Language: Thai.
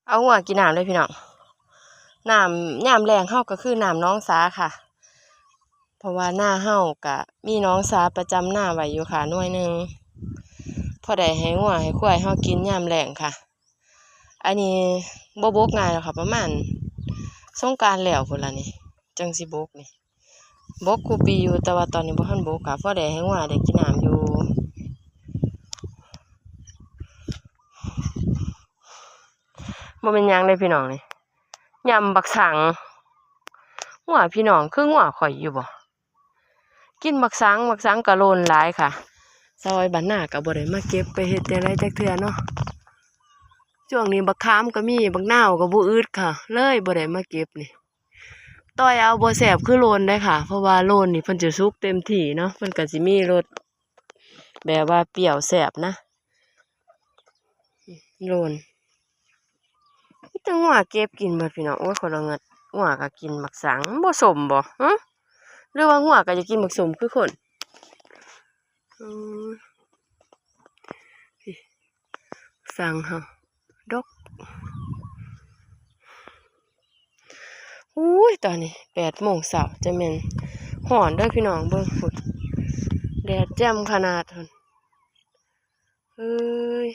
เอาหัวกินน้ำเลยพี่น้องน้ำยามแรงเฮาก็คือน้ำน้องสาค่ะเพราะว่าหน้าเฮากะมีน้องสาประจำหน้าไว้อยู่ค่ะหน่วยหนึ่งพอได้ให้หัวให้ควายเฮากินยามแรงค่ะอันนี้บ่บกง่ายแล้วค่ะประมาณสงกรานต์แล้วพุ่นล่ะนี่จังสิบกนี่บกคูปีอยู่แต่ว่าตอนนี้บ่ทันบกค่ะพอได้ให้หัวได้กินน้ำอยู่บ่เป็นหยังเลยพี่น้องนี่ยำบักสังหัวพี่น้องคือหัวข่อยอยู่บ่กินบักสังกะโลนหลายค่ะซอยบ้านนาก็บ่ได้มาเก็บไปเฮ็ดจังได๋จักเทื่อเนาะช่วงนี้บักขามก็มีบักนาวก็บ่อึดค่ะเลยบ่ได้มาเก็บนี่ต้อยเอาบ่แซ่บคือโลนได้ค่ะเพราะว่าโลนนี่เพิ่นจะสุกเต็มที่เนาะเพิ่นก็สิมีรสแบบว่าเปรี้ยวแซ่บนะโลนมีแต่หัวเก็บกินเบิดพี่น้องโอ้ยคนละเงิดหัวก็กินบักสังบ่สมบ่ฮะหรือว่าหัวก็จะกินบักสมคือคนสังเฮาดกอุ้ยตอนนี้8 โมงเช้าจะแม่นร้อนเด้อพี่น้องเบิ่งพุ่นแดดแจ่มขนาดพุ่นเอ้ย